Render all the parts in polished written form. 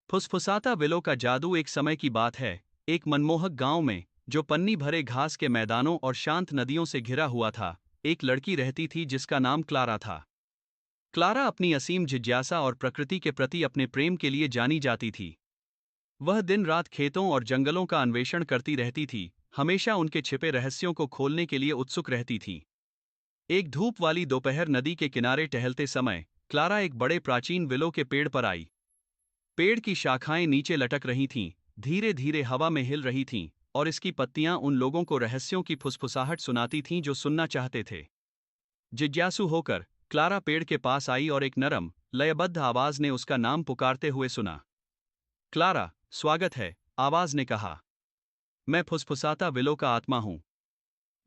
फुसफुसाता willow का जादू। एक समय की बात है, एक मनमोहक गांव में, जो पन्नी भरे घास के मैदानों और शांत नदियों से घिरा हुआ था, एक लड़की रहती थी जिसका नाम क्लारा था। क्लारा अपनी असीम जिज्ञासा और प्रकृति के प्रति अपने प्रेम के लिए जानी जाती थी। वह दिन रात खेतों और जंगलों का अन्वेषण करती रहती थी, हमेशा उनके छिपे रहस्यों को खोलने के लिए उत्सुक रहती थी। एक धूप वाली दोपहर नदी के किनारे टहलते समय क्लारा एक बड़े प्राचीन विलो के पेड़ पर आई। पेड़ की शाखाएं नीचे लटक रही थीं, धीरे धीरे हवा में हिल रही थीं, और इसकी पत्तियां उन लोगों को रहस्यों की फुसफुसाहट सुनाती थीं जो सुनना चाहते थे। जिज्ञासु होकर क्लारा पेड़ के पास आई और एक नरम, लयबद्ध आवाज ने उसका नाम पुकारते हुए सुना। क्लारा, स्वागत है, आवाज ने कहा। मैं फुसफुसाता विलो का आत्मा हूं।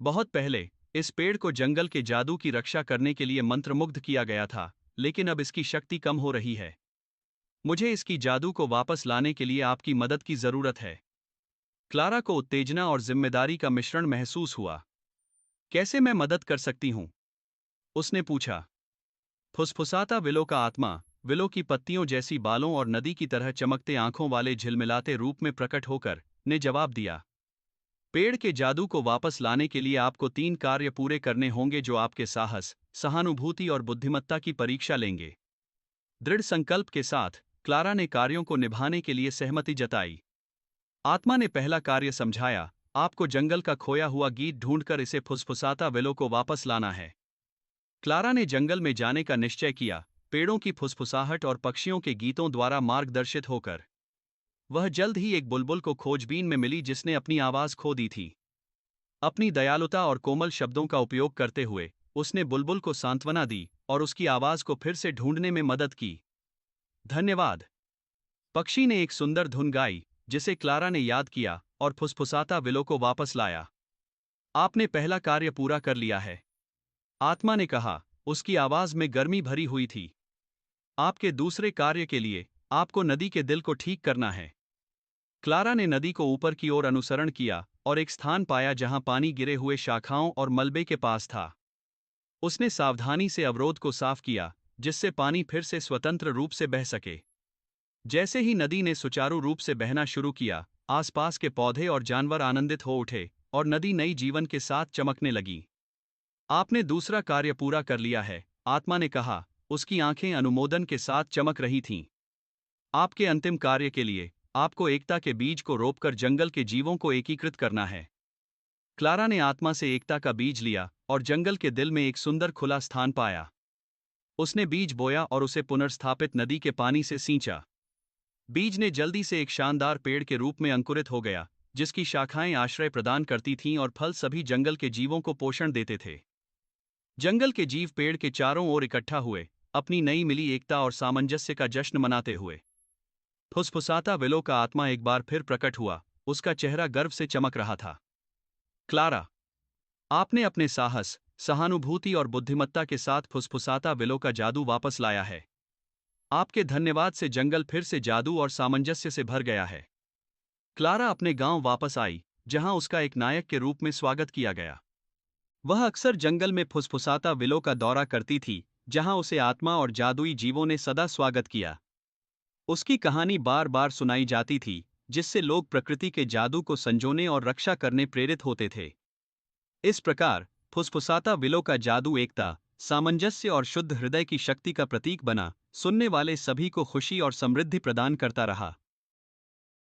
बहुत पहले इस पेड़ को जंगल के जादू की रक्षा करने के लिए मंत्रमुग्ध किया गया था, लेकिन अब इसकी शक्ति कम हो रही है। मुझे इसकी जादू को वापस लाने के लिए आपकी मदद की जरूरत है। क्लारा को उत्तेजना और जिम्मेदारी का मिश्रण महसूस हुआ। कैसे मैं मदद कर सकती हूं? उसने पूछा। फुसफुसाता विलो का आत्मा, विलो की पत्तियों जैसी बालों और नदी की तरह चमकते आंखों वाले झिलमिलाते रूप में प्रकट होकर, ने जवाब दिया। पेड़ के जादू को वापस लाने के लिए आपको 3 कार्य पूरे करने होंगे जो आपके साहस, सहानुभूति और बुद्धिमत्ता की परीक्षा लेंगे। दृढ़ संकल्प के साथ क्लारा ने कार्यों को निभाने के लिए सहमति जताई। आत्मा ने पहला कार्य समझाया, आपको जंगल का खोया हुआ गीत ढूंढकर इसे फुसफुसाता विलो को वापस लाना है। क्लारा ने जंगल में जाने का निश्चय किया, पेड़ों की फुसफुसाहट और पक्षियों के गीतों द्वारा मार्गदर्शित होकर। वह जल्द ही एक बुलबुल को खोजबीन में मिली जिसने अपनी आवाज खो दी थी। अपनी दयालुता और कोमल शब्दों का उपयोग करते हुए उसने बुलबुल को सांत्वना दी और उसकी आवाज को फिर से ढूंढने में मदद की। धन्यवाद। पक्षी ने एक सुंदर धुन गाई, जिसे क्लारा ने याद किया और फुसफुसाता विलो को वापस लाया। आपने पहला कार्य पूरा कर लिया है, आत्मा ने कहा, उसकी आवाज में गर्मी भरी हुई थी। आपके दूसरे कार्य के लिए आपको नदी के दिल को ठीक करना है। क्लारा ने नदी को ऊपर की ओर अनुसरण किया और एक स्थान पाया जहां पानी गिरे हुए शाखाओं और मलबे के पास था। उसने सावधानी से अवरोध को साफ किया, जिससे पानी फिर से स्वतंत्र रूप से बह सके। जैसे ही नदी ने सुचारू रूप से बहना शुरू किया, आसपास के पौधे और जानवर आनंदित हो उठे और नदी नई जीवन के साथ चमकने लगी। आपने दूसरा कार्य पूरा कर लिया है, आत्मा ने कहा, उसकी आंखें अनुमोदन के साथ चमक रही थीं। आपके अंतिम कार्य के लिए आपको एकता के बीज को रोपकर जंगल के जीवों को एकीकृत करना है। क्लारा ने आत्मा से एकता का बीज लिया और जंगल के दिल में एक सुंदर खुला स्थान पाया। उसने बीज बोया और उसे पुनर्स्थापित नदी के पानी से सींचा। बीज ने जल्दी से एक शानदार पेड़ के रूप में अंकुरित हो गया, जिसकी शाखाएं आश्रय प्रदान करती थीं और फल सभी जंगल के जीवों को पोषण देते थे। जंगल के जीव पेड़ के चारों ओर इकट्ठा हुए, अपनी नई मिली एकता और सामंजस्य का जश्न मनाते हुए। फुसफुसाता विलो का आत्मा एक बार फिर प्रकट हुआ, उसका चेहरा गर्व से चमक रहा था। क्लारा, आपने अपने साहस, सहानुभूति और बुद्धिमत्ता के साथ फुसफुसाता विलो का जादू वापस लाया है। आपके धन्यवाद से जंगल फिर से जादू और सामंजस्य से भर गया है। क्लारा अपने गांव वापस आई, जहां उसका एक नायक के रूप में स्वागत किया गया। वह अक्सर जंगल में फुसफुसाता विलो का दौरा करती थी, जहां उसे आत्मा और जादुई जीवों ने सदा स्वागत किया। उसकी कहानी बार बार सुनाई जाती थी, जिससे लोग प्रकृति के जादू को संजोने और रक्षा करने प्रेरित होते थे। इस प्रकार फुसफुसाता विलो का जादू एकता, सामंजस्य और शुद्ध हृदय की शक्ति का प्रतीक बना, सुनने वाले सभी को खुशी और समृद्धि प्रदान करता रहा।